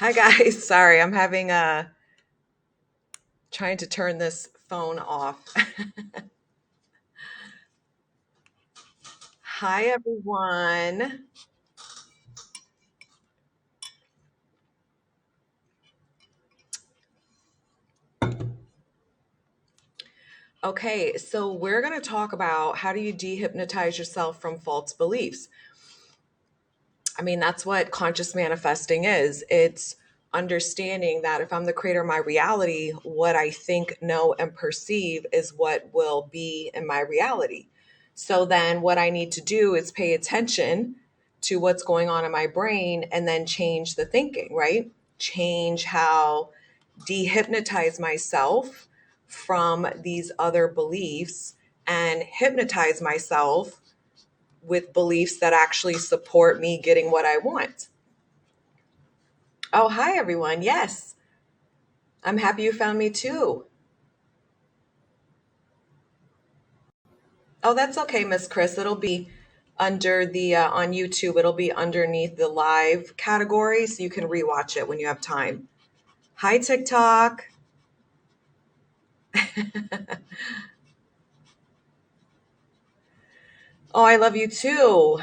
Hi guys, sorry, I'm having trying to turn this phone off. Hi everyone. Okay, so we're going to talk about how do you dehypnotize yourself from false beliefs. I mean, that's what conscious manifesting is. It's understanding that if I'm the creator of my reality, what I think, know, and perceive is what will be in my reality. So then what I need to do is pay attention to what's going on in my brain and then change the thinking, right? Change how dehypnotize myself from these other beliefs and hypnotize myself with beliefs that actually support me getting what I want. Oh, hi, everyone. Yes, I'm happy you found me too. Oh, that's okay, Miss Chris. It'll be under the on YouTube, it'll be underneath the live category so you can rewatch it when you have time. Hi, TikTok. Oh, I love you too.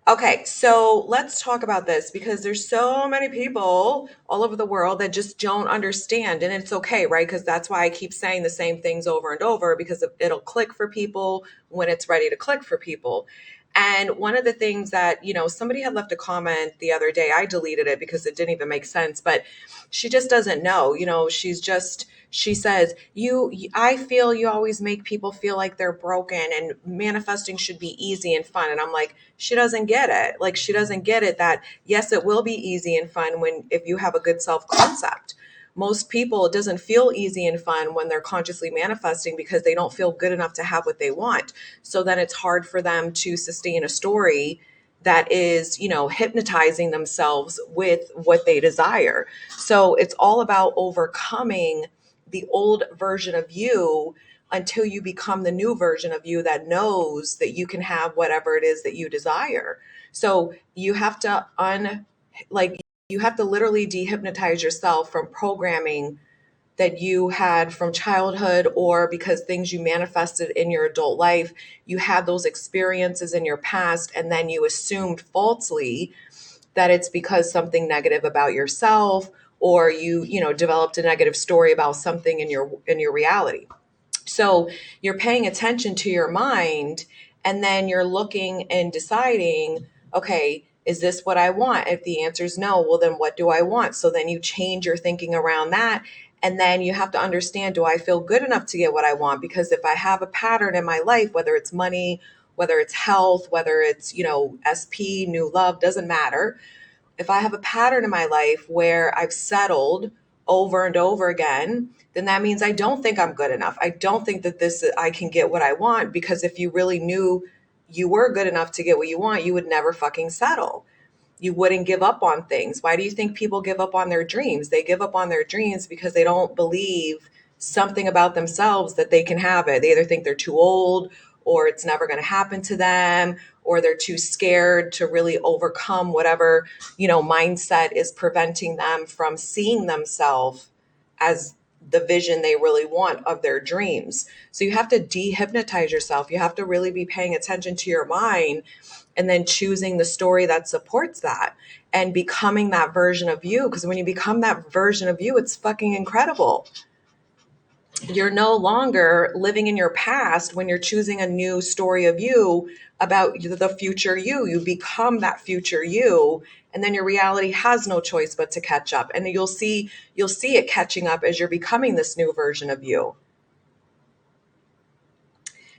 Okay, so let's talk about this because there's so many people all over the world that just don't understand. And it's okay, right? Because that's why I keep saying the same things over and over because it'll click for people when it's ready to click for people. And one of the things that, somebody had left a comment the other day, I deleted it because it didn't even make sense, but she just doesn't know, she says, I feel you always make people feel like they're broken and manifesting should be easy and fun. And I'm like, she doesn't get it. Like, she doesn't get it that yes, it will be easy and fun if you have a good self concept. Most people, it doesn't feel easy and fun when they're consciously manifesting because they don't feel good enough to have what they want. So then it's hard for them to sustain a story that is, hypnotizing themselves with what they desire. So it's all about overcoming the old version of you until you become the new version of you that knows that you can have whatever it is that you desire. So you have to like you have to literally dehypnotize yourself from programming that you had from childhood or because things you manifested in your adult life, you had those experiences in your past and then you assumed falsely that it's because something negative about yourself or you developed a negative story about something in your reality. So you're paying attention to your mind and then you're looking and deciding, okay, is this what I want? If the answer is no, well, then what do I want? So then you change your thinking around that. And then you have to understand, do I feel good enough to get what I want? Because if I have a pattern in my life, whether it's money, whether it's health, whether it's, SP, new love, doesn't matter, if I have a pattern in my life where I've settled over and over again, then that means I don't think I'm good enough. I don't think that I can get what I want, because if you really knew you were good enough to get what you want, you would never fucking settle. You wouldn't give up on things. Why do you think people give up on their dreams? They give up on their dreams because they don't believe something about themselves that they can have it. They either think they're too old or it's never going to happen to them, or they're too scared to really overcome whatever, mindset is preventing them from seeing themselves as the vision they really want of their dreams. So you have to dehypnotize yourself. You have to really be paying attention to your mind and then choosing the story that supports that and becoming that version of you. Because when you become that version of you, it's fucking incredible. You're no longer living in your past when you're choosing a new story of you about the future you. You become that future you, and then your reality has no choice but to catch up. And you'll see it catching up as you're becoming this new version of you.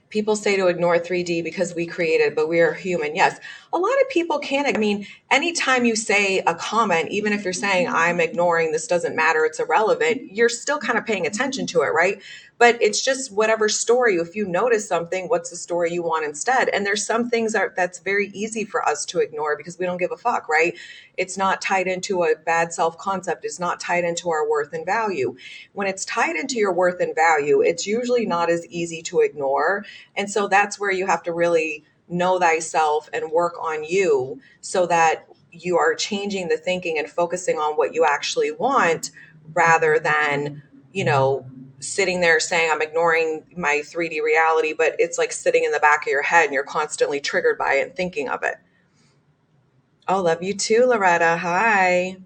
People say to ignore 3D because we created, but we are human. Yes, a lot of people can't. I mean, anytime you say a comment, even if you're saying, I'm ignoring, this doesn't matter, it's irrelevant, you're still kind of paying attention to it, right? But it's just whatever story. If you notice something, what's the story you want instead? And there's some things that's very easy for us to ignore because we don't give a fuck, right? It's not tied into a bad self concept. It's not tied into our worth and value. When it's tied into your worth and value, it's usually not as easy to ignore. And so that's where you have to really know thyself and work on you so that you are changing the thinking and focusing on what you actually want rather than, you know, sitting there saying I'm ignoring my 3D reality, but it's like sitting in the back of your head and you're constantly triggered by it and thinking of it. Oh, love you too, Loretta. Hi.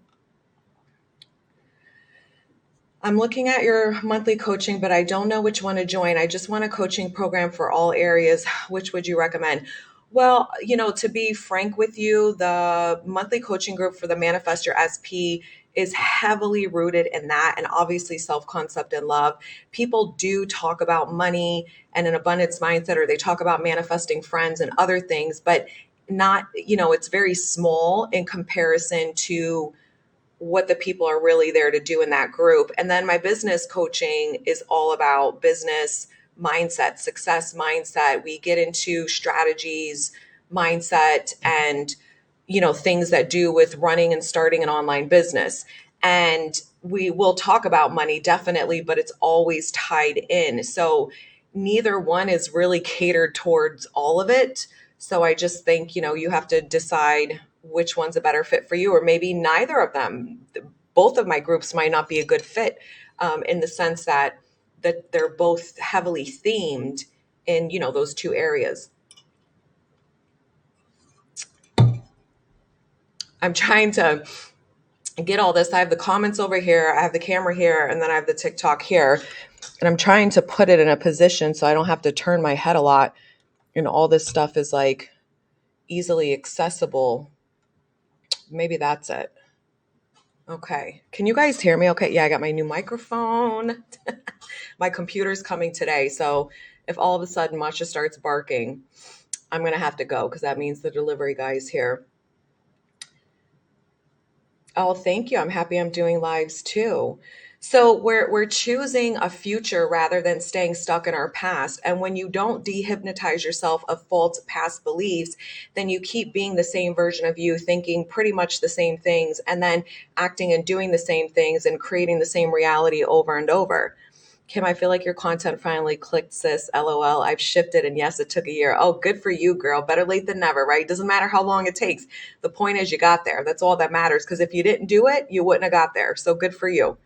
I'm looking at your monthly coaching, but I don't know which one to join. I just want a coaching program for all areas. Which would you recommend? Well, to be frank with you, the monthly coaching group for the Manifest Your SP is heavily rooted in that and obviously self concept and love. People do talk about money and an abundance mindset, or they talk about manifesting friends and other things, but not, it's very small in comparison to what the people are really there to do in that group. And then my business coaching is all about business mindset, success mindset. We get into strategies, mindset, and things that do with running and starting an online business. And we will talk about money definitely, but it's always tied in. So neither one is really catered towards all of it. So I just think, you have to decide which one's a better fit for you, or maybe neither of them. Both of my groups might not be a good fit, in the sense that they're both heavily themed in, those two areas. I'm trying to get all this. I have the comments over here, I have the camera here, and then I have the TikTok here. And I'm trying to put it in a position so I don't have to turn my head a lot. And all this stuff is like easily accessible. Maybe that's it. Okay. Can you guys hear me? Okay. Yeah, I got my new microphone. My computer's coming today. So if all of a sudden Masha starts barking, I'm going to have to go because that means the delivery guy is here. Oh, thank you. I'm happy I'm doing lives too. So we're choosing a future rather than staying stuck in our past. And when you don't dehypnotize yourself of false past beliefs, then you keep being the same version of you, thinking pretty much the same things, and then acting and doing the same things and creating the same reality over and over. Kim, I feel like your content finally clicked, sis. LOL. I've shifted, and yes, it took a year. Oh, good for you, girl. Better late than never, right? Doesn't matter how long it takes. The point is you got there. That's all that matters. Because if you didn't do it, you wouldn't have got there. So good for you.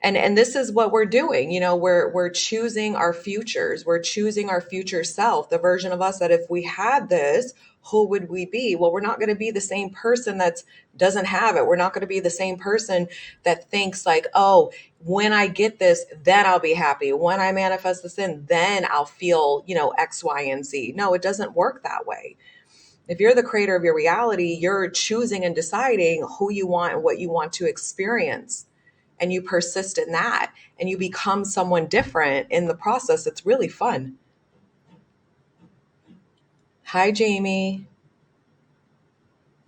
And this is what we're doing. We're choosing our futures. We're choosing our future self, the version of us that if we had this, who would we be? Well, we're not going to be the same person that doesn't have it. We're not going to be the same person that thinks like, oh, when I get this, then I'll be happy. When I manifest this in, then I'll feel, X, Y, and Z. No, it doesn't work that way. If you're the creator of your reality, you're choosing and deciding who you want and what you want to experience. And you persist in that and you become someone different in the process. It's really fun. Hi, Jamie.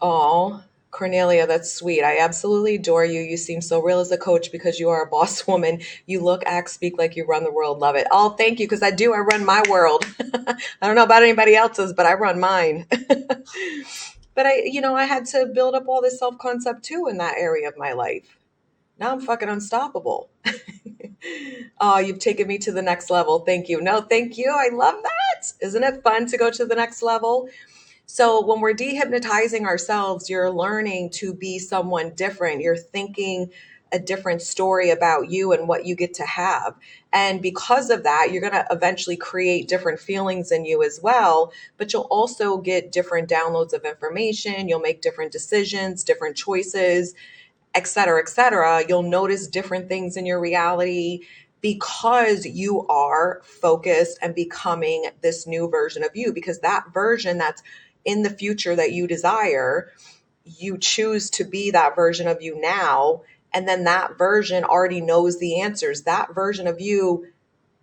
Oh, Cornelia, that's sweet. I absolutely adore you. You seem so real as a coach because you are a boss woman. You look, act, speak like you run the world. Love it. Oh, thank you. Because I do. I run my world. I don't know about anybody else's, but I run mine. But I had to build up all this self-concept too in that area of my life. Now I'm fucking unstoppable. Oh, you've taken me to the next level. Thank you. No, thank you. I love that. Isn't it fun to go to the next level? So when we're dehypnotizing ourselves, you're learning to be someone different. You're thinking a different story about you and what you get to have. And because of that, you're going to eventually create different feelings in you as well. But you'll also get different downloads of information. You'll make different decisions, different choices, et cetera, et cetera. You'll notice different things in your reality because you are focused and becoming this new version of you, because that version that's in the future that you desire, you choose to be that version of you now. And then that version already knows the answers. That version of you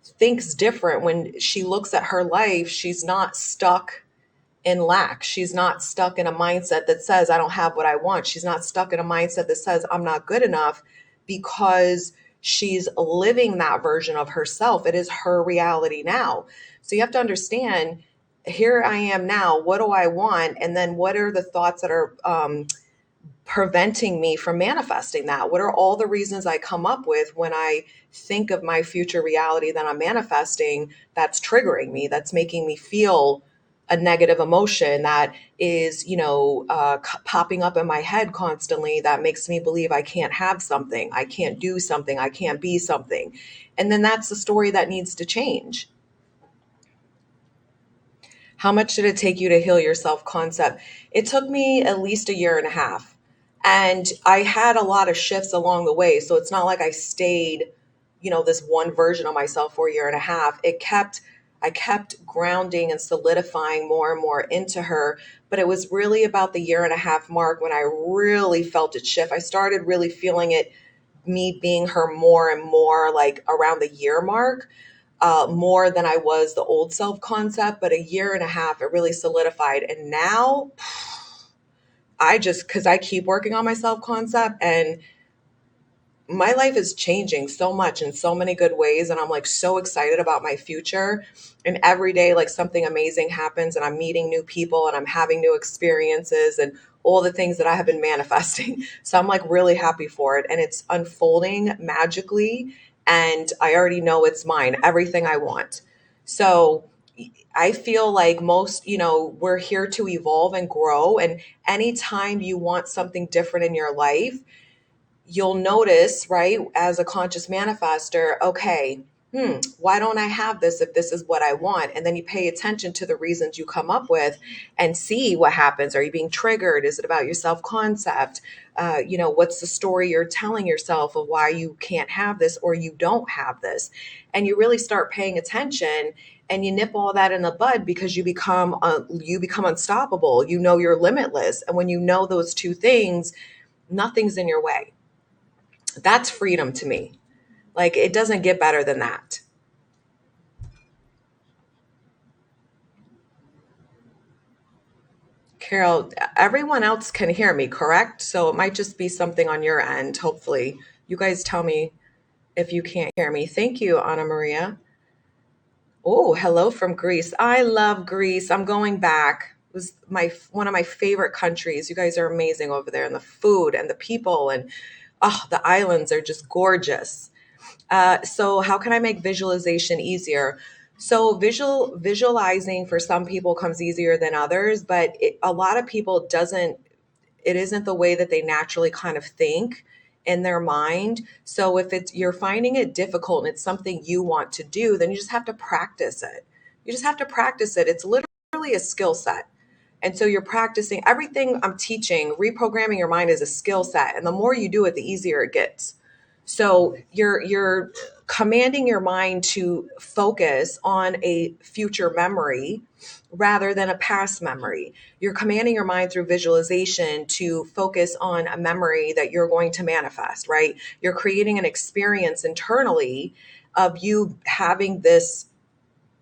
thinks different. When she looks at her life, she's not stuck in lack. She's not stuck in a mindset that says, I don't have what I want. She's not stuck in a mindset that says, I'm not good enough, because she's living that version of herself. It is her reality now. So you have to understand, here I am now. What do I want? And then what are the thoughts that are preventing me from manifesting that? What are all the reasons I come up with when I think of my future reality that I'm manifesting that's triggering me, that's making me feel a negative emotion that is, popping up in my head constantly that makes me believe I can't have something, I can't do something, I can't be something. And then that's the story that needs to change. How much did it take you to heal your self concept? It took me at least a year and a half. And I had a lot of shifts along the way. So it's not like I stayed, this one version of myself for a year and a half. I kept grounding and solidifying more and more into her. But it was really about the year and a half mark when I really felt it shift. I started really feeling it, me being her more and more like around the year mark, more than I was the old self concept. But a year and a half, it really solidified. And now because I keep working on my self concept, and my life is changing so much in so many good ways. And I'm like so excited about my future. And every day, like something amazing happens, and I'm meeting new people and I'm having new experiences and all the things that I have been manifesting. So I'm like really happy for it. And it's unfolding magically. And I already know it's mine, everything I want. So I feel like most, we're here to evolve and grow. And anytime you want something different in your life, you'll notice, right, as a conscious manifester, okay, why don't I have this if this is what I want? And then you pay attention to the reasons you come up with and see what happens. Are you being triggered? Is it about your self concept? What's the story you're telling yourself of why you can't have this or you don't have this? And you really start paying attention, and you nip all that in the bud, because you become unstoppable. You know you're limitless. And when you know those two things, nothing's in your way. That's freedom to me. Like, it doesn't get better than that. Carol, everyone else can hear me, correct? So it might just be something on your end. Hopefully, you guys tell me if you can't hear me. Thank you, Anna Maria. Oh, hello from Greece. I love Greece. I'm going back. It was one of my favorite countries. You guys are amazing over there, and the food and the people, and the islands are just gorgeous. So how can I make visualization easier? So visualizing for some people comes easier than others, but a lot of people doesn't. It isn't the way that they naturally kind of think in their mind. So if you're finding it difficult and it's something you want to do, then you just have to practice it. You just have to practice it. It's literally a skill set. And so you're practicing everything I'm teaching. Reprogramming your mind is a skill set, and the more you do it, the easier it gets. So you're commanding your mind to focus on a future memory rather than a past memory. You're commanding your mind through visualization to focus on a memory that you're going to manifest, right? You're creating an experience internally of you having this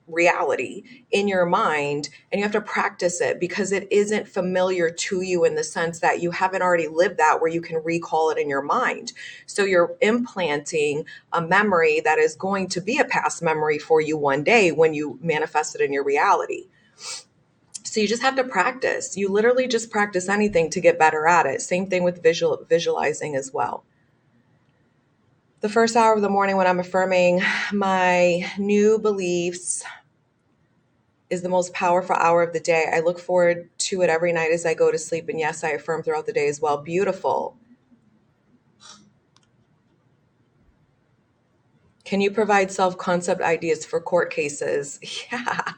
reality in your mind, and you have to practice it because it isn't familiar to you in the sense that you haven't already lived that where you can recall it in your mind. So you're implanting a memory that is going to be a past memory for you one day when you manifest it in your reality. So you just have to practice. You literally just practice anything to get better at it. Same thing with visualizing as well. The first hour of the morning when I'm affirming my new beliefs is the most powerful hour of the day. I look forward to it every night as I go to sleep. And yes, I affirm throughout the day as well. Beautiful. Can you provide self concept ideas for court cases? Yeah,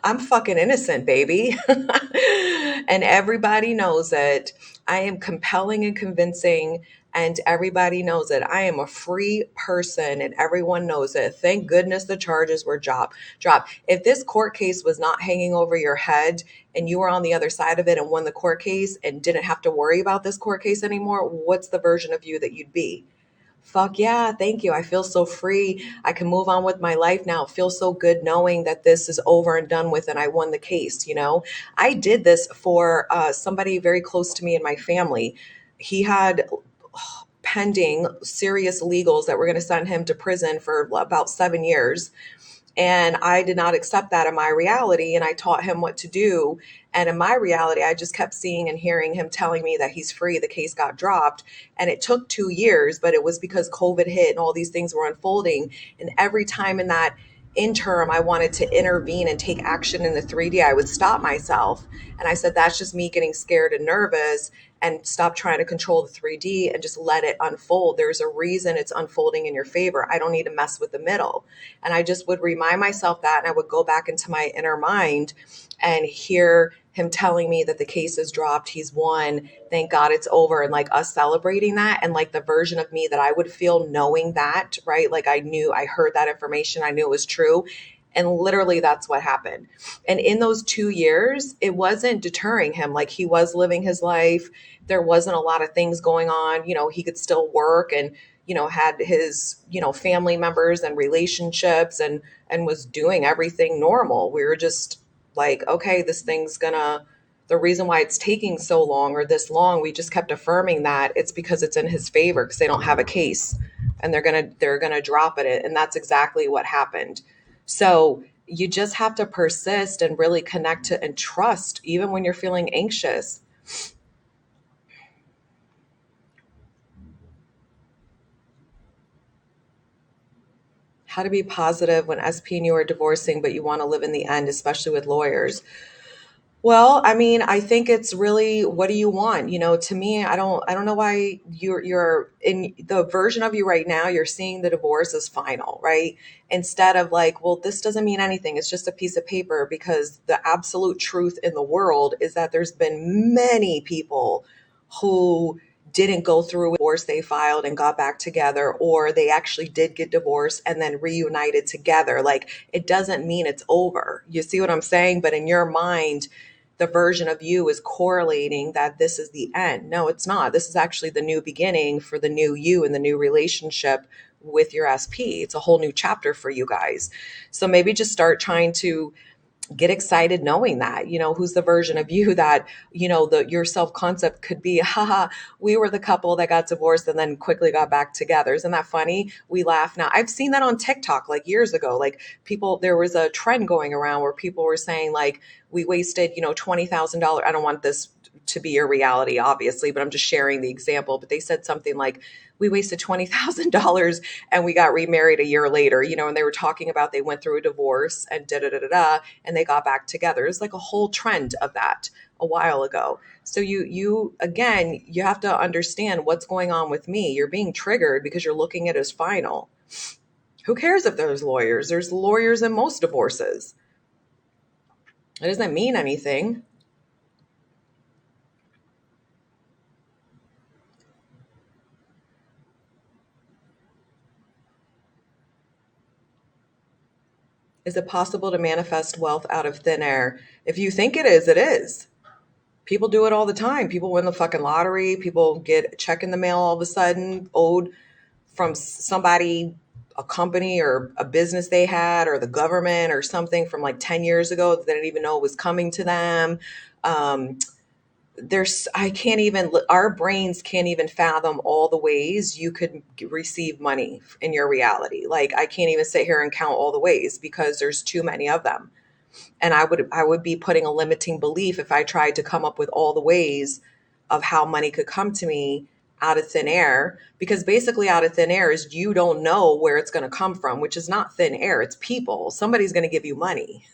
I'm fucking innocent, baby. And everybody knows it. I am compelling and convincing, and everybody knows it. I am a free person, and everyone knows it. Thank goodness the charges were dropped. If this court case was not hanging over your head and you were on the other side of it and won the court case and didn't have to worry about this court case anymore, what's the version of you that you'd be? Fuck yeah, thank you. I feel so free. I can move on with my life now. It feels so good knowing that this is over and done with and I won the case. I did this for somebody very close to me in my family. He had pending serious legals that were going to send him to prison for about 7 years. And I did not accept that in my reality. And I taught him what to do. And in my reality, I just kept seeing and hearing him telling me that he's free. The case got dropped. And it took 2 years, but it was because COVID hit and all these things were unfolding. And every time in that interim I wanted to intervene and take action in the 3D, I would stop myself. And I said, that's just me getting scared and nervous, and stop trying to control the 3D and just let it unfold. There's a reason it's unfolding in your favor. I don't need to mess with the middle. And I just would remind myself that, and I would go back into my inner mind and hear him telling me that the case is dropped, he's won, thank God it's over, and like us celebrating that, and like the version of me that I would feel knowing that, right? Like I knew, I heard that information, I knew it was true. And literally that's what happened. And in those 2 years, it wasn't deterring him. Like he was living his life. There wasn't a lot of things going on. He could still work and, had his, family members and relationships, and was doing everything normal. We were just like, okay, this thing's gonna, the reason why it's taking so long or this long, we just kept affirming that it's because it's in his favor, because they don't have a case, and they're gonna drop it. And that's exactly what happened. So you just have to persist and really connect to and trust, even when you're feeling anxious. How to be positive when SP and you are divorcing, but you want to live in the end, especially with lawyers. Well, I mean, I think it's really, what do you want? To me, I don't know why you're in the version of you right now, you're seeing the divorce as final, right? Instead of like, well, this doesn't mean anything. It's just a piece of paper, because the absolute truth in the world is that there's been many people who didn't go through with divorce they filed and got back together, or they actually did get divorced and then reunited together. Like, it doesn't mean it's over. You see what I'm saying? But in your mind, the version of you is correlating that this is the end. No, it's not. This is actually the new beginning for the new you and the new relationship with your SP. It's a whole new chapter for you guys. So maybe just start trying to get excited knowing that, who's the version of you that, your self-concept could be, haha, we were the couple that got divorced and then quickly got back together. Isn't that funny? We laugh now. I've seen that on TikTok like years ago. Like people, there was a trend going around where people were saying like, we wasted, $20,000. I don't want this to be your reality, obviously, but I'm just sharing the example. But they said something like, we wasted $20,000 and we got remarried a year later, and they were talking about they went through a divorce and da da da da da, and they got back together. It's like a whole trend of that a while ago. So you again, you have to understand what's going on with me. You're being triggered because you're looking at it as final. Who cares if there's lawyers? There's lawyers in most divorces. It doesn't mean anything. Is it possible to manifest wealth out of thin air? If you think it is, it is. People do it all the time. People win the fucking lottery. People get a check in the mail all of a sudden, owed from somebody, a company or a business they had, or the government or something from like 10 years ago that they didn't even know was coming to them. Um, I can't even, our brains can't even fathom all the ways you could receive money in your reality. Like, I can't even sit here and count all the ways because there's too many of them. And I would be putting a limiting belief if I tried to come up with all the ways of how money could come to me out of thin air, because basically out of thin air is you don't know where it's going to come from, which is not thin air. It's people. Somebody's going to give you money.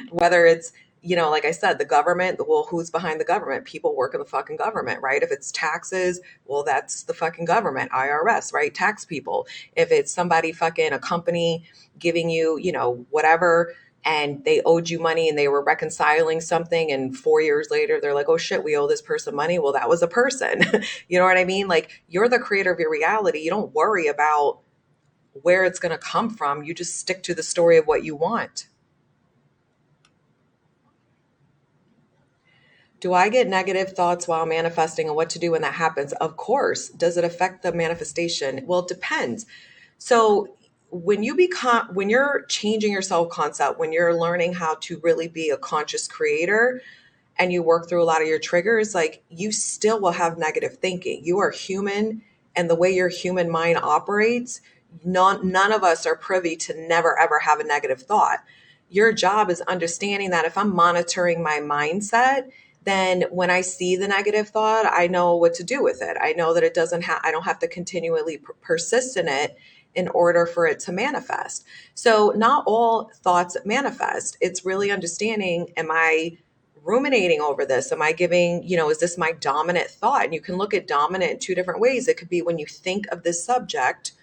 Whether it's, like I said, the government, well, who's behind the government? People work in the fucking government, right? If it's taxes, well, that's the fucking government, IRS, right? Tax people. If it's somebody fucking, a company giving you, whatever, and they owed you money and they were reconciling something, and 4 years later they're like, oh shit, we owe this person money. Well, that was a person. You know what I mean? Like, you're the creator of your reality. You don't worry about where it's going to come from. You just stick to the story of what you want. Do I get negative thoughts while manifesting, and what to do when that happens? Of course. Does it affect the manifestation? Well, it depends. So when you're changing your self concept, when you're learning how to really be a conscious creator, and you work through a lot of your triggers, like, you still will have negative thinking. You are human, and the way your human mind operates, none of us are privy to never ever have a negative thought. Your job is understanding that if I'm monitoring my mindset, then when I see the negative thought, I know what to do with it. I know that I don't have to continually persist in it in order for it to manifest. So not all thoughts manifest. It's really understanding, am I ruminating over this? Am I giving, is this my dominant thought? And you can look at dominant in two different ways. It could be when you think of this subject,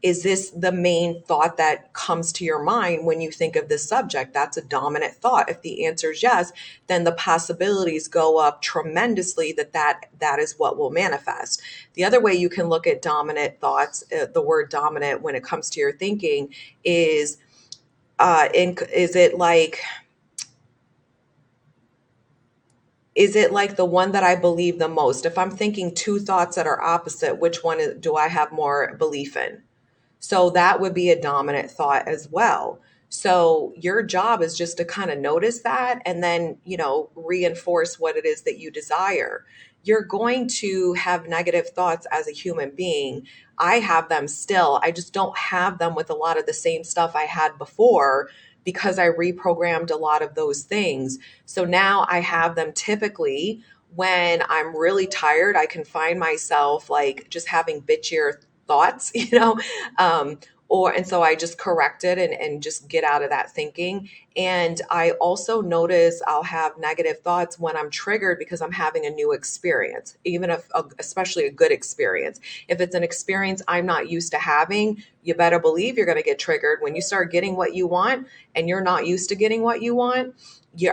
is this the main thought that comes to your mind when you think of this subject? That's a dominant thought. If the answer is yes, then the possibilities go up tremendously that is what will manifest. The other way you can look at dominant thoughts, the word dominant when it comes to your thinking is, is it like the one that I believe the most? If I'm thinking two thoughts that are opposite, which one do I have more belief in? So that would be a dominant thought as well. So your job is just to kind of notice that and then, reinforce what it is that you desire. You're going to have negative thoughts as a human being. I have them still. I just don't have them with a lot of the same stuff I had before because I reprogrammed a lot of those things. So now I have them typically when I'm really tired. I can find myself like just having bitchier thoughts, um, and so I just correct it and just get out of that thinking. And I also notice I'll have negative thoughts when I'm triggered because I'm having a new experience, even if, especially a good experience. If it's an experience I'm not used to having, you better believe you're going to get triggered. When you start getting what you want and you're not used to getting what you want,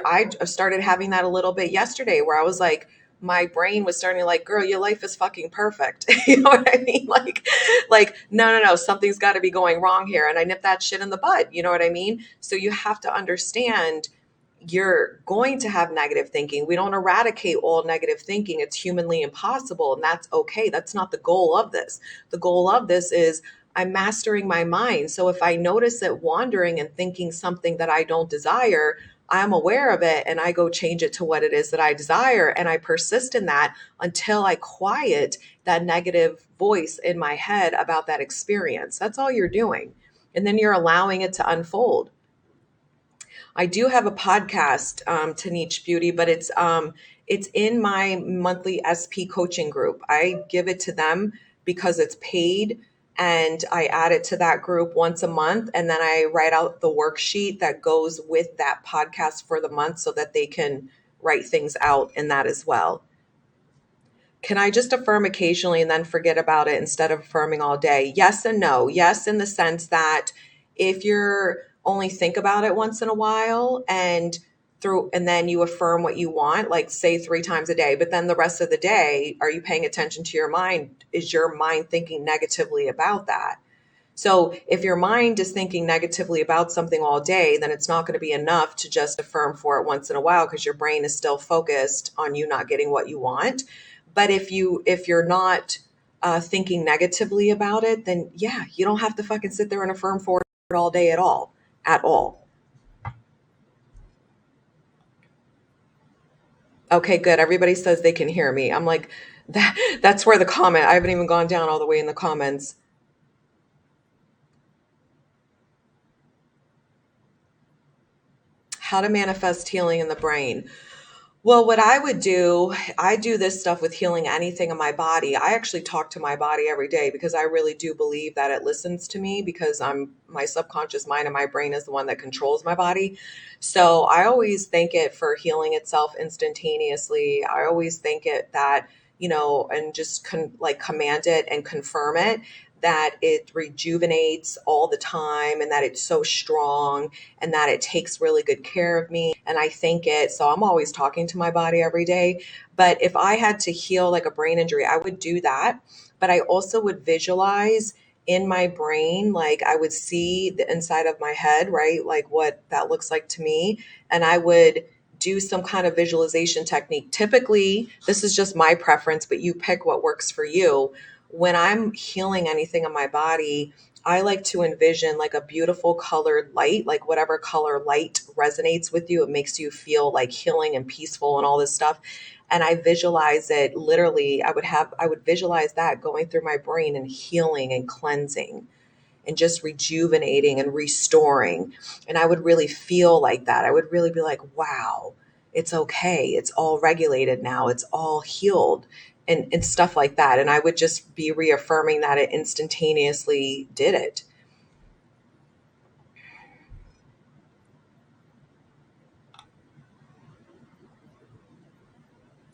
I started having that a little bit yesterday where I was like, my brain was starting to like, girl, your life is fucking perfect. You know what I mean? No, something's got to be going wrong here. And I nipped that shit in the bud. You know what I mean? So you have to understand you're going to have negative thinking. We don't eradicate all negative thinking. It's humanly impossible. And that's okay. That's not the goal of this. The goal of this is I'm mastering my mind. So if I notice it wandering and thinking something that I don't desire, I'm aware of it and I go change it to what it is that I desire. And I persist in that until I quiet that negative voice in my head about that experience. That's all you're doing. And then you're allowing it to unfold. I do have a podcast, to Niche Beauty, but it's in my monthly SP coaching group. I give it to them because it's paid, and I add it to that group once a month, and then I write out the worksheet that goes with that podcast for the month so that they can write things out in that as well. Can I just affirm occasionally and then forget about it instead of affirming all day? Yes and no. Yes, in the sense that if you're only think about it once in a while and then you affirm what you want, like say 3 times a day, but then the rest of the day, are you paying attention to your mind? Is your mind thinking negatively about that? So if your mind is thinking negatively about something all day, then it's not going to be enough to just affirm for it once in a while because your brain is still focused on you not getting what you want. But if you're not thinking negatively about it, then yeah, you don't have to fucking sit there and affirm for it all day at all. Okay, good. Everybody says they can hear me. I'm like, that's where the comment. I haven't even gone down all the way in the comments. How to manifest healing in the brain. Well, what I would do, I do this stuff with healing anything in my body. I actually talk to my body every day because I really do believe that it listens to me because my subconscious mind and my brain is the one that controls my body. So I always thank it for healing itself instantaneously. I always thank it that, and just like command it and confirm it that it rejuvenates all the time and that it's so strong and that it takes really good care of me. And I thank it. So I'm always talking to my body every day. But if I had to heal like a brain injury, I would do that. But I also would visualize in my brain, like I would see the inside of my head, right? Like what that looks like to me. And I would do some kind of visualization technique. Typically, this is just my preference, but you pick what works for you. When I'm healing anything in my body, I like to envision like a beautiful colored light, like whatever color light resonates with you. It makes you feel like healing and peaceful and all this stuff. And I visualize it literally. I would visualize that going through my brain and healing and cleansing and just rejuvenating and restoring. And I would really feel like that. I would really be like, wow, It's okay. It's all regulated now. It's all healed and stuff like that. And I would just be reaffirming that it instantaneously did it.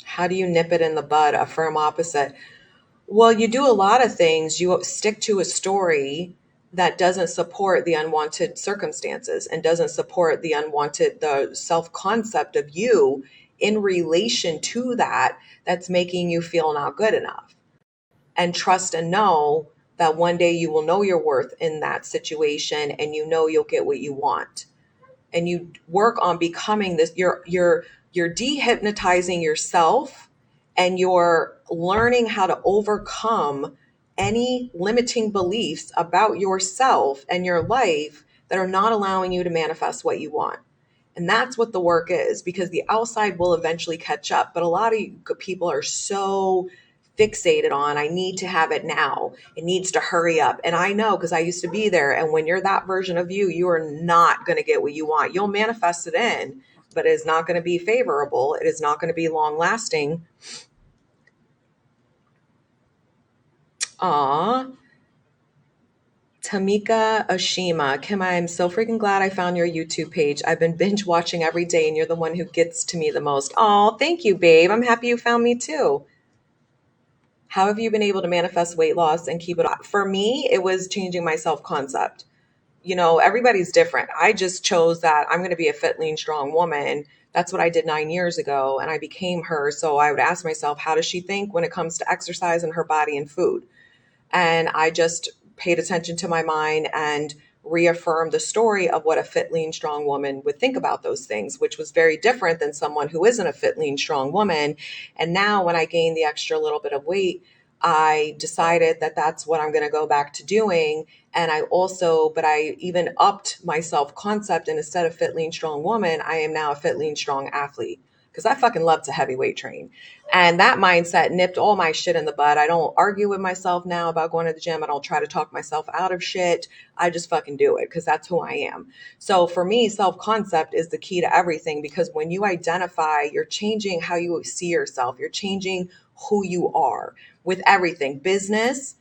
How do you nip it in the bud? Affirm opposite. Well, you do a lot of things. You stick to a story that doesn't support the unwanted circumstances and doesn't support the self concept of you in relation to that, that's making you feel not good enough. And trust and know that one day you will know your worth in that situation and you know you'll get what you want. And you work on becoming this, you're dehypnotizing yourself, and you're learning how to overcome any limiting beliefs about yourself and your life that are not allowing you to manifest what you want. And that's what the work is, because the outside will eventually catch up. But a lot of people are so fixated on, I need to have it now. It needs to hurry up. And I know, because I used to be there. And when you're that version of you, you are not going to get what you want. You'll manifest it in, but it's not going to be favorable. It is not going to be long lasting. Aw. Tamika Ashima, Kim, I'm so freaking glad I found your YouTube page. I've been binge watching every day, and you're the one who gets to me the most. Oh, thank you, babe. I'm happy you found me too. How have you been able to manifest weight loss and keep it off? For me, it was changing my self concept. Everybody's different. I just chose that I'm going to be a fit, lean, strong woman. That's what I did 9 years ago, and I became her. So I would ask myself, how does she think when it comes to exercise and her body and food? And I just paid attention to my mind and reaffirmed the story of what a fit, lean, strong woman would think about those things, which was very different than someone who isn't a fit, lean, strong woman. And now when I gained the extra little bit of weight, I decided that that's what I'm going to go back to doing. And but I even upped my self concept. And instead of fit, lean, strong woman, I am now a fit, lean, strong athlete, because I fucking love to heavyweight train. And that mindset nipped all my shit in the bud. I don't argue with myself now about going to the gym. I don't try to talk myself out of shit. I just fucking do it because that's who I am. So for me, self concept is the key to everything, because when you identify, you're changing how you see yourself, you're changing who you are with everything: business,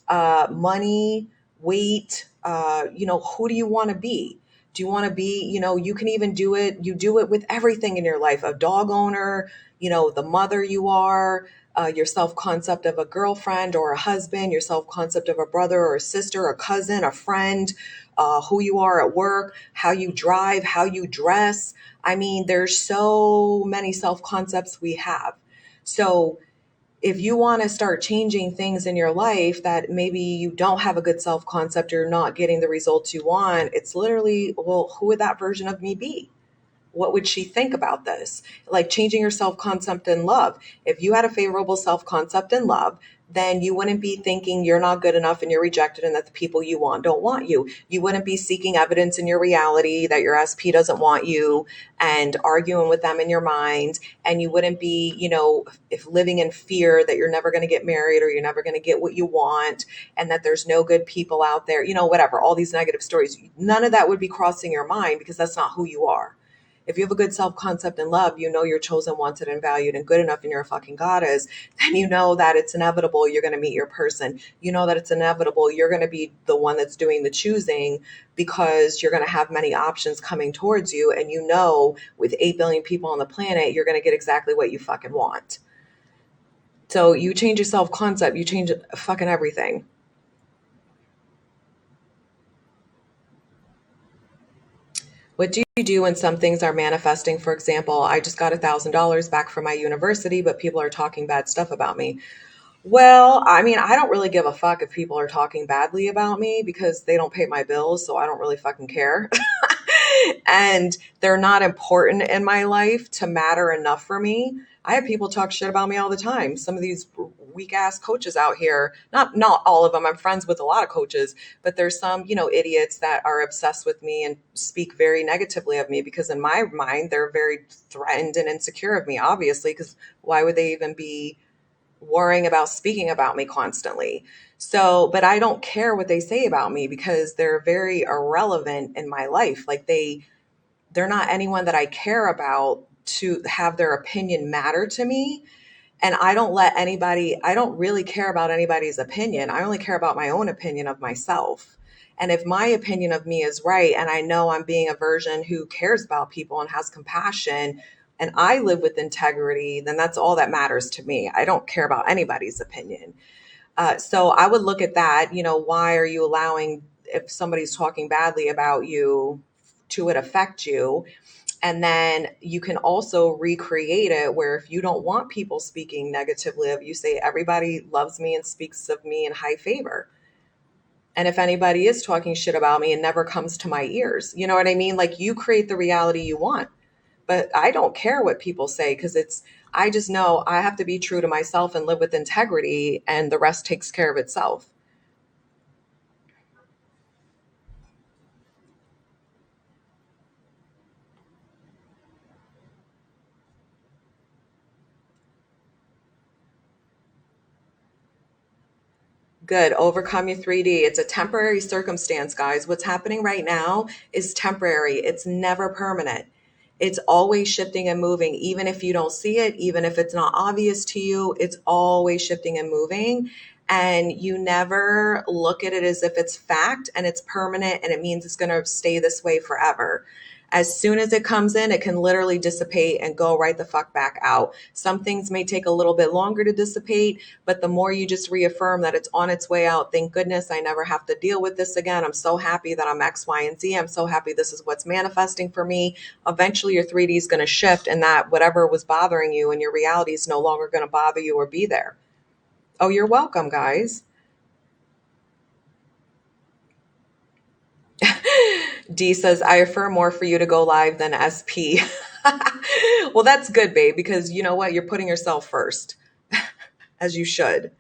money, weight, who do you want to be? Do you want to be, you can even do it, you do it with everything in your life: a dog owner, the mother you are, your self concept of a girlfriend or a husband, your self concept of a brother or a sister, a cousin, a friend, who you are at work, how you drive, how you dress. I mean, there's so many self concepts we have. So if you want to start changing things in your life that maybe you don't have a good self concept, you're not getting the results you want, it's literally, well, who would that version of me be? What would she think about this? Like changing your self concept in love. If you had a favorable self concept in love, then you wouldn't be thinking you're not good enough and you're rejected and that the people you want don't want you. You wouldn't be seeking evidence in your reality that your SP doesn't want you and arguing with them in your mind. And you wouldn't be, if living in fear that you're never going to get married or you're never going to get what you want and that there's no good people out there, whatever, all these negative stories. None of that would be crossing your mind, because that's not who you are. If you have a good self-concept and love, you know you're chosen, wanted, and valued and good enough, and you're a fucking goddess, then you know that it's inevitable you're going to meet your person. You know that it's inevitable you're going to be the one that's doing the choosing, because you're going to have many options coming towards you. And with 8 billion people on the planet, you're going to get exactly what you fucking want. So you change your self-concept, you change fucking everything. What do you do when some things are manifesting? For example, I just got $1,000 back from my university, but people are talking bad stuff about me. Well, I mean, I don't really give a fuck if people are talking badly about me, because they don't pay my bills, so I don't really fucking care. And they're not important in my life to matter enough for me. I have people talk shit about me all the time. Some of these weak ass coaches out here, not all of them. I'm friends with a lot of coaches, but there's some, idiots that are obsessed with me and speak very negatively of me, because in my mind, they're very threatened and insecure of me, obviously, because why would they even be worrying about speaking about me constantly? So, but I don't care what they say about me, because they're very irrelevant in my life. Like they're not anyone that I care about. to have their opinion matter to me. And I don't really care about anybody's opinion. I only care about my own opinion of myself. And if my opinion of me is right, and I know I'm being a version who cares about people and has compassion, and I live with integrity, then that's all that matters to me. I don't care about anybody's opinion. So I would look at that, why are you allowing, if somebody's talking badly about you, to it affect you? And then you can also recreate it where if you don't want people speaking negatively of you, say everybody loves me and speaks of me in high favor. And if anybody is talking shit about me, it never comes to my ears. You know what I mean? Like, you create the reality you want. But I don't care what people say, because I just know I have to be true to myself and live with integrity, and the rest takes care of itself. Good. Overcome your 3D. It's a temporary circumstance, guys. What's happening right now is temporary. It's never permanent. It's always shifting and moving. Even if you don't see it, even if it's not obvious to you, it's always shifting and moving. And you never look at it as if it's fact and it's permanent and it means it's going to stay this way forever. As soon as it comes in, it can literally dissipate and go right the fuck back out. Some things may take a little bit longer to dissipate, but the more you just reaffirm that it's on its way out, thank goodness I never have to deal with this again. I'm so happy that I'm X, Y, and Z. I'm so happy this is what's manifesting for me. Eventually your 3D is going to shift, and that whatever was bothering you in your reality is no longer going to bother you or be there. Oh, you're welcome, guys. D says, I affirm more for you to go live than SP. Well, that's good, babe, because you know what? You're putting yourself first, as you should.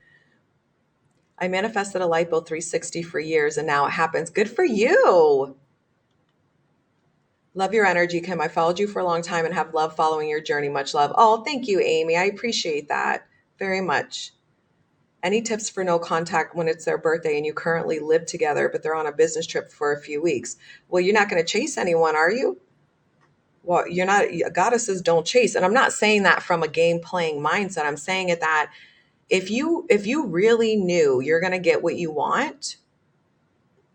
I manifested a lipo 360 for years and now it happens. Good for you. Love your energy, Kim. I followed you for a long time and have loved following your journey. Much love. Oh, thank you, Amy. I appreciate that very much. Any tips for no contact when it's their birthday and you currently live together, but they're on a business trip for a few weeks? Well, you're not going to chase anyone, are you? Well, you're not. Goddesses don't chase. And I'm not saying that from a game playing mindset. I'm saying it that if you really knew you're going to get what you want,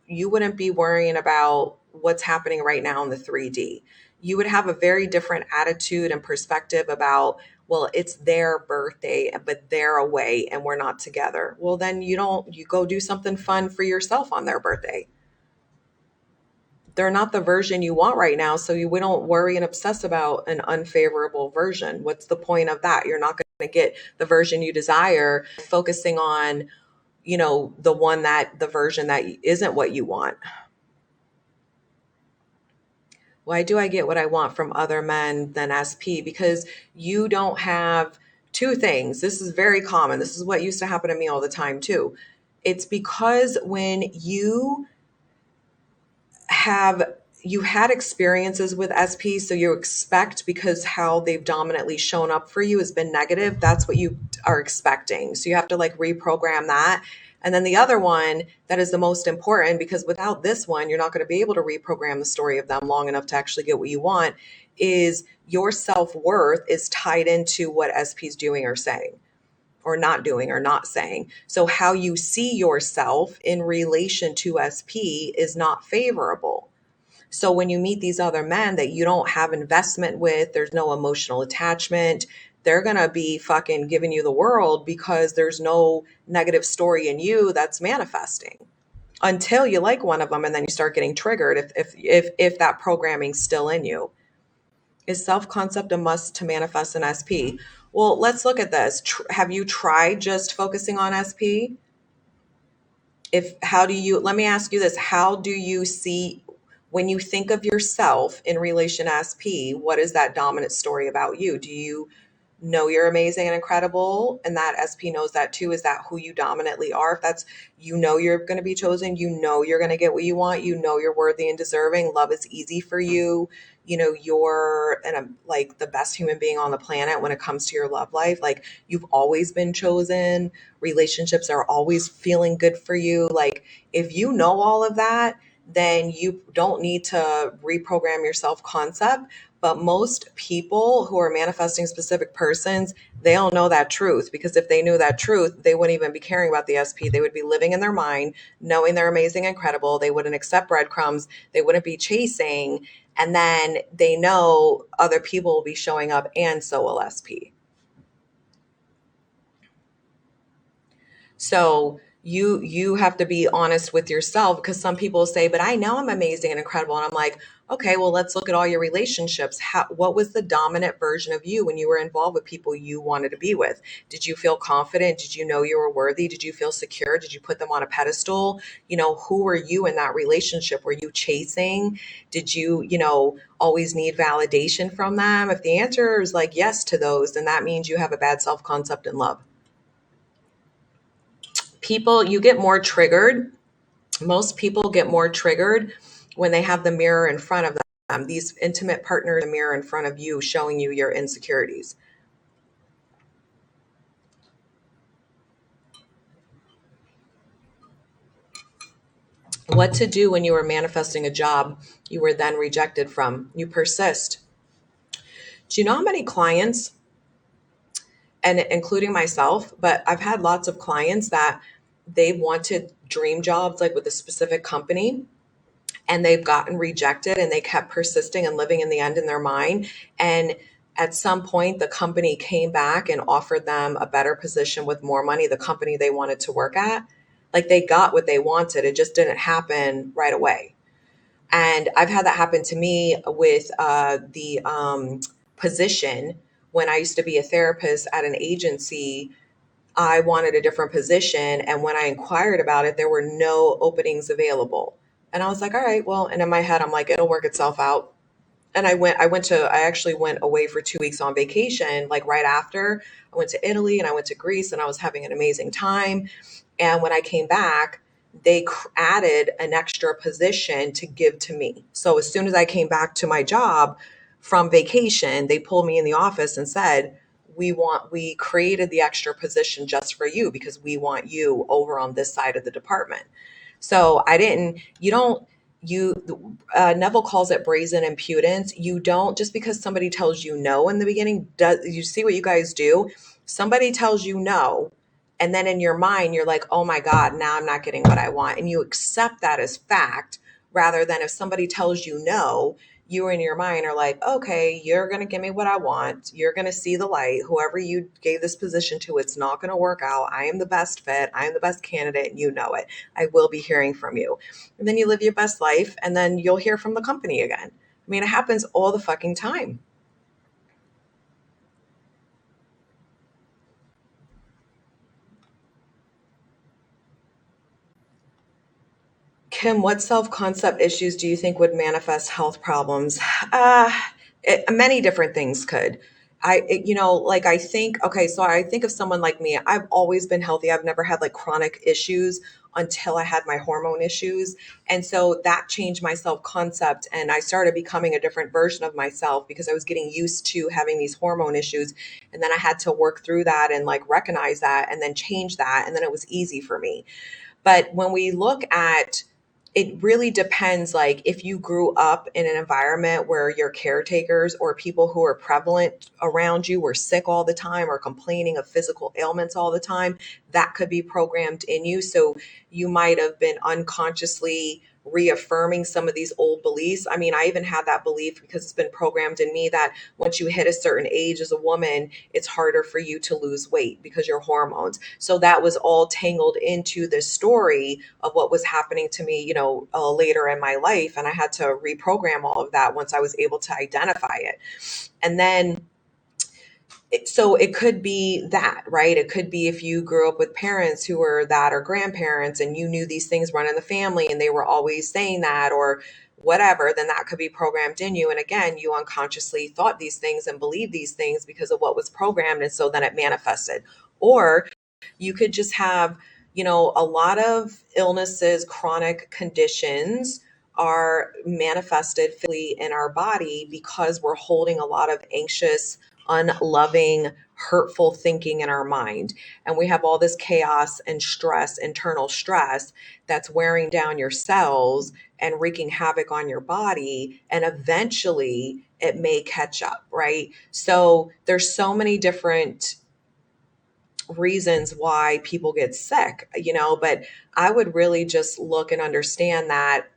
you wouldn't be worrying about what's happening right now in the 3D. You would have a very different attitude and perspective about, well, it's their birthday, but they're away and we're not together. Well, then you go do something fun for yourself on their birthday. They're not the version you want right now, so we don't worry and obsess about an unfavorable version. What's the point of that? You're not going to get the version you desire focusing on, the version that isn't what you want. Why do I get what I want from other men than SP? Because you don't have two things. This is very common. This is what used to happen to me all the time too. It's because when you had experiences with SP, so you expect, because how they've dominantly shown up for you has been negative, that's what you are expecting. So you have to like reprogram that. And then the other one that is the most important, because without this one, you're not going to be able to reprogram the story of them long enough to actually get what you want, is your self-worth is tied into what SP is doing or saying, or not doing or not saying. So how you see yourself in relation to SP is not favorable. So when you meet these other men that you don't have investment with, there's no emotional attachment, they're going to be fucking giving you the world because there's no negative story in you that's manifesting until you like one of them, and then you start getting triggered if that programming's still in you. Is self-concept a must to manifest an SP? Well, let's look at this. Have you tried just focusing on SP? Let me ask you this. How do you see, when you think of yourself in relation to SP, what is that dominant story about you? Do you know you're amazing and incredible, and that SP knows that too? Is that who you dominantly are? If that's, you're going to be chosen, you're going to get what you want, you're worthy and deserving, love is easy for you, you're like the best human being on the planet when it comes to your love life, like you've always been chosen, relationships are always feeling good for you. Like, if you know all of that, then you don't need to reprogram your self concept. But most people who are manifesting specific persons, they don't know that truth, because if they knew that truth, they wouldn't even be caring about the SP. They would be living in their mind, knowing they're amazing and incredible. They wouldn't accept breadcrumbs. They wouldn't be chasing. And then they know other people will be showing up, and so will SP. So you have to be honest with yourself, because some people say, but I know I'm amazing and incredible. And I'm like, okay, well, let's look at all your relationships. What was the dominant version of you when you were involved with people you wanted to be with? Did you feel confident? Did you know you were worthy? Did you feel secure? Did you put them on a pedestal? Who were you in that relationship? Were you chasing? Did you, always need validation from them? If the answer is like yes to those, then that means you have a bad self-concept and love. People, you get more triggered. Most people get more triggered when they have the mirror in front of them. These intimate partners, the mirror in front of you, showing you your insecurities. What to do when you are manifesting a job you were then rejected from? You persist. Do you know how many clients, and including myself, but I've had lots of clients that they wanted dream jobs like with a specific company, and they've gotten rejected, and they kept persisting and living in the end in their mind. And at some point, the company came back and offered them a better position with more money, the company they wanted to work at. Like, they got what they wanted. It just didn't happen right away. And I've had that happen to me with the position. When I used to be a therapist at an agency, I wanted a different position. And when I inquired about it, there were no openings available. And I was like, all right, well, and in my head, I'm like, it'll work itself out. And I actually went away for 2 weeks on vacation. Like right after, I went to Italy and I went to Greece, and I was having an amazing time. And when I came back, they added an extra position to give to me. So as soon as I came back to my job from vacation, they pulled me in the office and said, we created the extra position just for you, because we want you over on this side of the department. So I didn't, you don't, you, Neville calls it brazen impudence. You don't, just because somebody tells you no in the beginning, you see what you guys do? Somebody tells you no, and then in your mind, you're like, oh my God, now I'm not getting what I want. And you accept that as fact, rather than if somebody tells you no, you in your mind are like, okay, you're going to give me what I want. You're going to see the light. Whoever you gave this position to, it's not going to work out. I am the best fit. I am the best candidate, and you know it. I will be hearing from you. And then you live your best life, and then you'll hear from the company again. I mean, it happens all the fucking time. Kim, what self-concept issues do you think would manifest health problems? Uh, Many different things could. Like I think, okay, so I think of someone like me. I've always been healthy. I've never had like chronic issues until I had my hormone issues. And so that changed my self-concept, and I started becoming a different version of myself because I was getting used to having these hormone issues. And then I had to work through that and like recognize that and then change that. And then it was easy for me. But when we look at, it really depends. Like if you grew up in an environment where your caretakers or people who are prevalent around you were sick all the time or complaining of physical ailments all the time, that could be programmed in you. So you might have been unconsciously reaffirming some of these old beliefs. I mean, I even had that belief because it's been programmed in me that once you hit a certain age as a woman, it's harder for you to lose weight because your hormones. So that was all tangled into this story of what was happening to me, later in my life. And I had to reprogram all of that once I was able to identify it. And then so it could be that, right? It could be if you grew up with parents who were that, or grandparents, and you knew these things run in the family and they were always saying that or whatever, then that could be programmed in you. And again, you unconsciously thought these things and believed these things because of what was programmed. And so then it manifested. Or you could just have, a lot of illnesses, chronic conditions are manifested physically in our body because we're holding a lot of anxious, unloving, hurtful thinking in our mind. And we have all this chaos and stress, internal stress, that's wearing down your cells and wreaking havoc on your body. And eventually it may catch up, right? So there's so many different reasons why people get sick, but I would really just look and understand that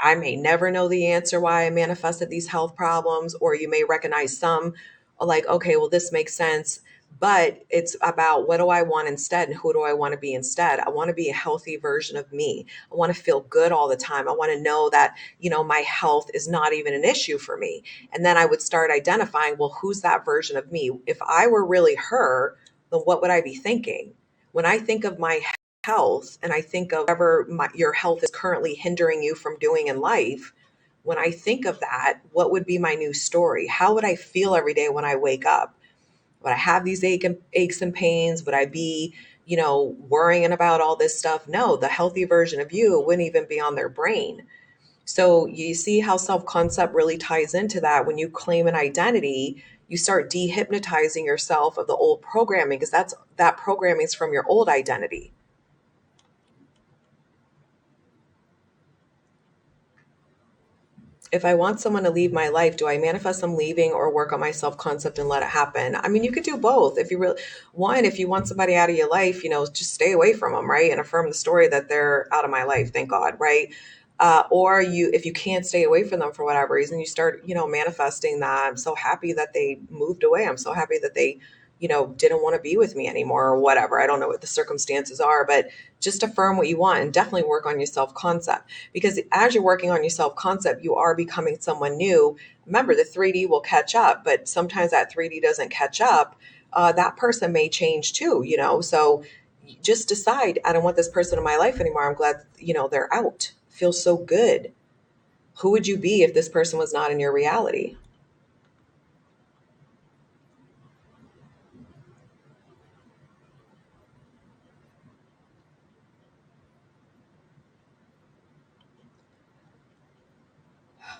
I may never know the answer why I manifested these health problems, or you may recognize some like, okay, well, this makes sense. But it's about what do I want instead and who do I want to be instead? I want to be a healthy version of me. I want to feel good all the time. I want to know that, my health is not even an issue for me. And then I would start identifying, well, who's that version of me? If I were really her, then what would I be thinking? When I think of my health and I think of whatever your health is currently hindering you from doing in life, when I think of that, what would be my new story? How would I feel every day when I wake up? Would I have these aches and pains? Would I be, worrying about all this stuff? No, the healthy version of you wouldn't even be on their brain. So you see how self-concept really ties into that. When you claim an identity, you start dehypnotizing yourself of the old programming, because that programming is from your old identity. If I want someone to leave my life, do I manifest them leaving or work on my self concept and let it happen? I mean, you could do both. If you really, one, if you want somebody out of your life, just stay away from them, right? And affirm the story that they're out of my life, thank God, right? Or if you can't stay away from them for whatever reason, you start, manifesting that I'm so happy that they moved away. I'm so happy that they, didn't want to be with me anymore or whatever. I don't know what the circumstances are, but just affirm what you want and definitely work on your self concept, because as you're working on your self concept, you are becoming someone new. Remember, the 3D will catch up, but sometimes that 3D doesn't catch up. That person may change too, so just decide, I don't want this person in my life anymore. I'm glad, they're out. Feels so good. Who would you be if this person was not in your reality?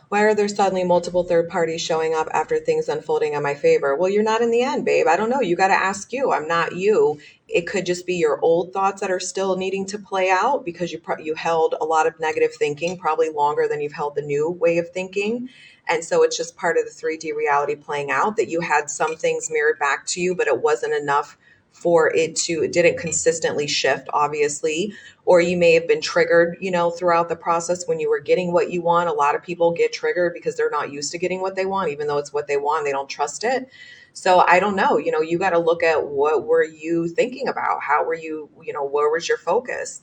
Why are there suddenly multiple third parties showing up after things unfolding in my favor? Well, you're not in the end, babe. I don't know. You got to ask you. I'm not you. It could just be your old thoughts that are still needing to play out because you held a lot of negative thinking, probably longer than you've held the new way of thinking. And so it's just part of the 3D reality playing out, that you had some things mirrored back to you, but it wasn't enough for it didn't consistently shift, obviously. Or you may have been triggered, throughout the process when you were getting what you want. A lot of people get triggered because they're not used to getting what they want, even though it's what they want, they don't trust it. So I don't know, you got to look at what were you thinking about? How were you, where was your focus?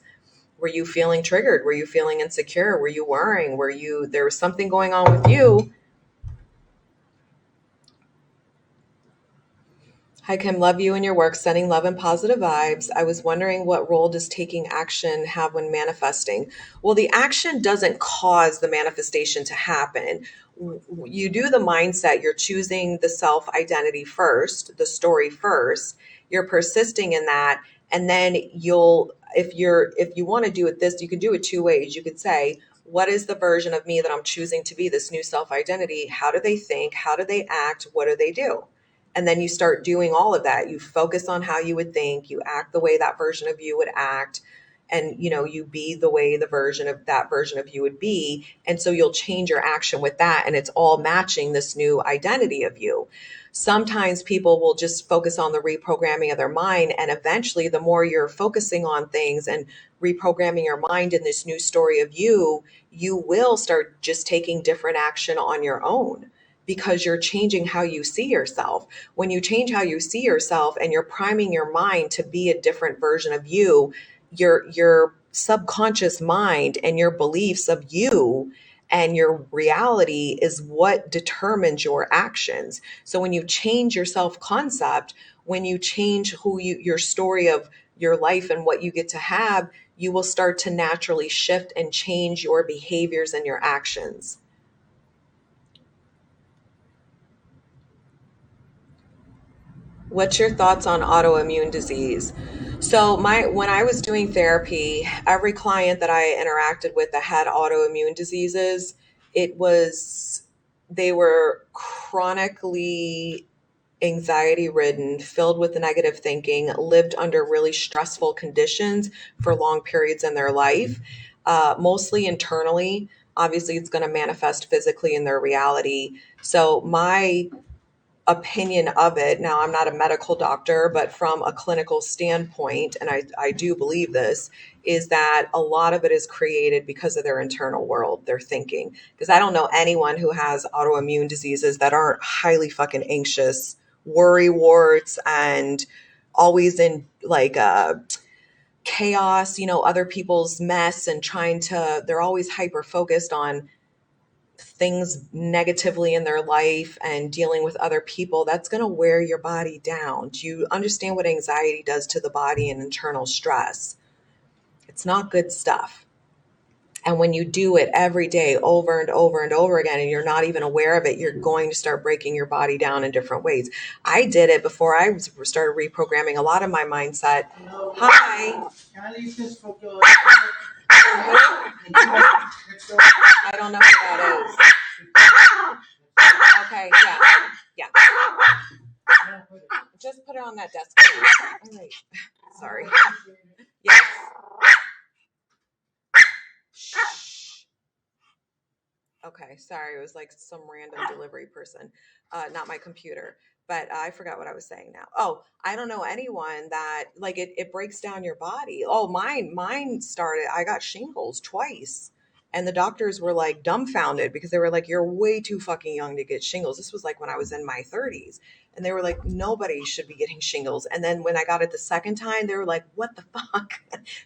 Were you feeling triggered? Were you feeling insecure? Were you worrying? There was something going on with you? Hi, Kim. Love you and your work, sending love and positive vibes. I was wondering, what role does taking action have when manifesting? Well, the action doesn't cause the manifestation to happen. You do the mindset, you're choosing the self identity first, the story first, you're persisting in that. And then if you want to do it this, you can do it two ways. You could say, what is the version of me that I'm choosing to be, this new self identity? How do they think? How do they act? What do they do? And then you start doing all of that. You focus on how you would think, you act the way that version of you would act, and you be the way the version of that version of you would be. And so you'll change your action with that, and it's all matching this new identity of you. Sometimes people will just focus on the reprogramming of their mind, and eventually the more you're focusing on things and reprogramming your mind in this new story of you, you will start just taking different action on your own, because you're changing how you see yourself. When you change how you see yourself and you're priming your mind to be a different version of you, your subconscious mind and your beliefs of you and your reality is what determines your actions. So when you change your self-concept, when you change your story of your life and what you get to have, you will start to naturally shift and change your behaviors and your actions. What's your thoughts on autoimmune disease? So when I was doing therapy, every client that I interacted with that had autoimmune diseases, it was they were chronically anxiety ridden, filled with negative thinking, lived under really stressful conditions for long periods in their life, mostly internally. Obviously, it's going to manifest physically in their reality. So, my opinion of it, now I'm not a medical doctor, but from a clinical standpoint, and I do believe this, is that a lot of it is created because of their internal world, their thinking. Because I don't know anyone who has autoimmune diseases that aren't highly fucking anxious, worry warts, and always in like chaos, other people's mess, and they're always hyper focused on things negatively in their life and dealing with other people. That's going to wear your body down. Do you understand what anxiety does to the body and internal stress? It's not good stuff. And when you do it every day over and over and over again, and you're not even aware of it, you're going to start breaking your body down in different ways. I did it before I started reprogramming a lot of my mindset. Hello. Hi. Can I leave this for you? I don't know who that is. Okay, yeah. Just put it on that desk. All right. Sorry. Yes. Shh. Okay, sorry. It was like some random delivery person, not my computer. But I forgot what I was saying now. Oh, I don't know anyone that like it breaks down your body. Oh, mine started. I got shingles twice. And the doctors were like dumbfounded because they were like, "You're way too fucking young to get shingles." This was like when I was in my 30s. And they were like, "Nobody should be getting shingles." And then when I got it the second time, they were like, "What the fuck?"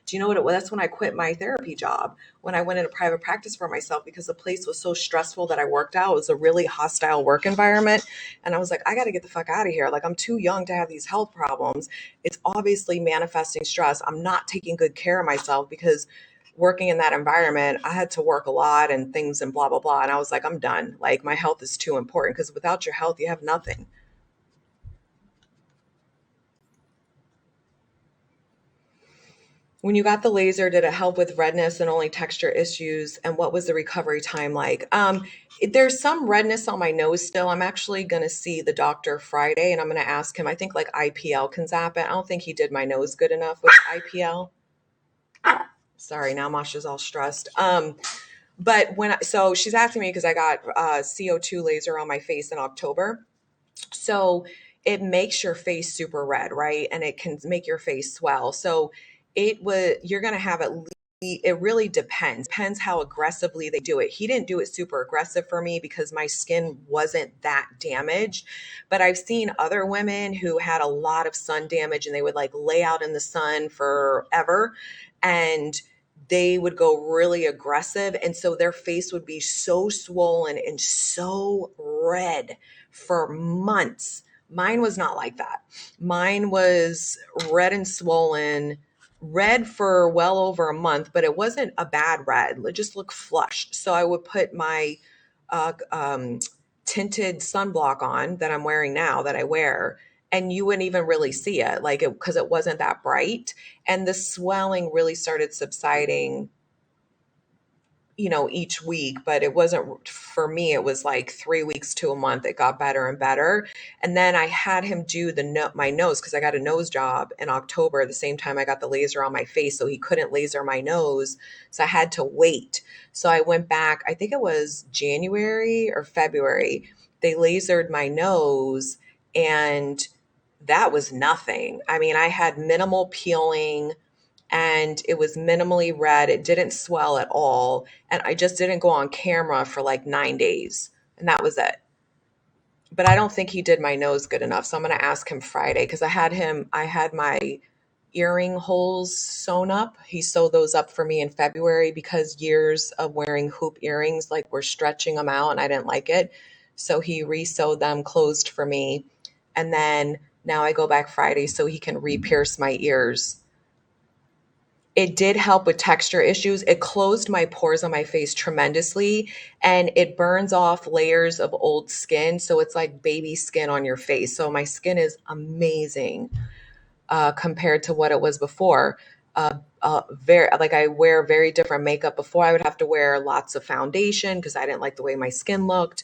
Do you know what it was? That's when I quit my therapy job, when I went into private practice for myself, because the place was so stressful that I worked out. It was a really hostile work environment. And I was like, I got to get the fuck out of here. Like, I'm too young to have these health problems. It's obviously manifesting stress. I'm not taking good care of myself because working in that environment, I had to work a lot and things and blah, blah, blah. And I was like, I'm done. Like, my health is too important because without your health, you have nothing. When you got the laser, did it help with redness and only texture issues? And what was the recovery time like? There's some redness on my nose still. I'm actually going to see the doctor Friday and I'm going to ask him. I think like IPL can zap it. I don't think he did my nose good enough with IPL. Sorry, now Masha's all stressed. But so she's asking me because I got CO2 laser on my face in October. So it makes your face super red, right? And it can make your face swell. So you're going to have it really depends how aggressively they do it. He didn't do it super aggressive for me because my skin wasn't that damaged. But I've seen other women who had a lot of sun damage and they would like lay out in the sun forever and they would go really aggressive. And so their face would be so swollen and so red for months. Mine was not like that. Mine was red and swollen, red for well over a month, but it wasn't a bad red. It just looked flushed. So I would put my uh, um, tinted sunblock on that I'm wearing now, that I wear, and you wouldn't even really see it, like it, because it wasn't that bright. And the swelling really started subsiding, each week, but it wasn't for me. It was like 3 weeks to a month. It got better and better. And then I had him do my nose because I got a nose job in October, the same time I got the laser on my face. So he couldn't laser my nose. So I had to wait. So I went back, I think it was January or February. They lasered my nose and that was nothing. I mean, I had minimal peeling and it was minimally red. It didn't swell at all. And I just didn't go on camera for like 9 days. And that was it. But I don't think he did my nose good enough. So I'm going to ask him Friday because I had my earring holes sewn up. He sewed those up for me in February because years of wearing hoop earrings, like were stretching them out and I didn't like it. So he re-sewed them closed for me. And then now I go back Friday so he can re-pierce my ears. It did help with texture issues. It closed my pores on my face tremendously and it burns off layers of old skin. So it's like baby skin on your face. So my skin is amazing compared to what it was before. Very like I wear very different makeup. Before I would have to wear lots of foundation because I didn't like the way my skin looked.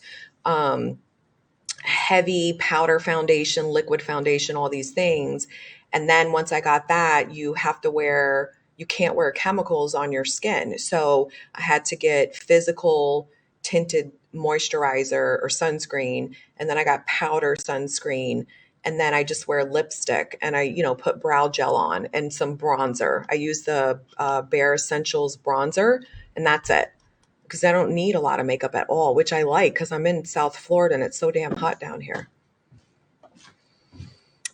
heavy powder foundation, liquid foundation, all these things. And then once I got that, you can't wear chemicals on your skin. So I had to get physical tinted moisturizer or sunscreen. And then I got powder sunscreen. And then I just wear lipstick and put brow gel on and some bronzer. I use the Bare Essentials bronzer, and that's it, because I don't need a lot of makeup at all, which I like because I'm in South Florida and it's so damn hot down here.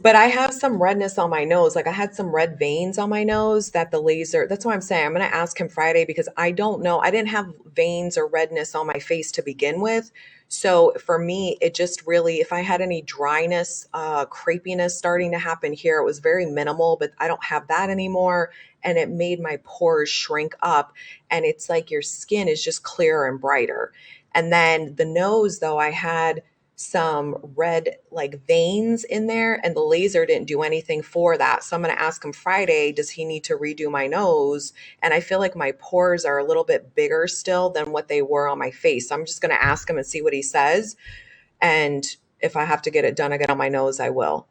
But I have some redness on my nose. Like I had some red veins on my nose that the laser, that's why I'm saying I'm going to ask him Friday, because I don't know. I didn't have veins or redness on my face to begin with. So for me, it just really, if I had any dryness, crepiness starting to happen here, it was very minimal, but I don't have that anymore. And it made my pores shrink up. And it's like your skin is just clearer and brighter. And then the nose, though, I had some red like veins in there, and the laser didn't do anything for that. So I'm going to ask him Friday, does he need to redo my nose? And I feel like my pores are a little bit bigger still than what they were on my face. So I'm just going to ask him and see what he says. And if I have to get it done again on my nose, I will.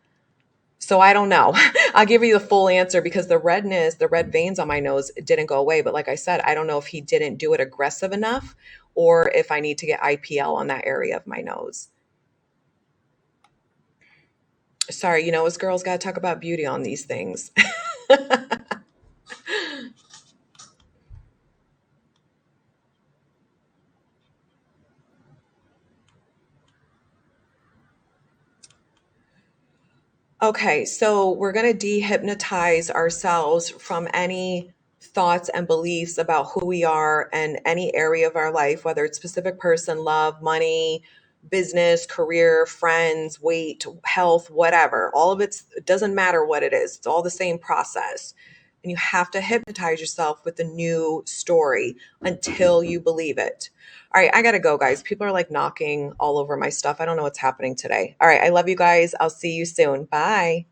So I don't know. I'll give you the full answer, because the redness, the red veins on my nose didn't go away. But like I said, I don't know if he didn't do it aggressive enough or if I need to get IPL on that area of my nose. Sorry, us girls got to talk about beauty on these things. Okay, so we're going to dehypnotize ourselves from any thoughts and beliefs about who we are and any area of our life, whether it's specific person, love, money, business, career, friends, weight, health, whatever. All of it doesn't matter what it is. It's all the same process. And you have to hypnotize yourself with a new story until you believe it. All right, I gotta go, guys. People are like knocking all over my stuff. I don't know what's happening today. All right, I love you guys. I'll see you soon. Bye.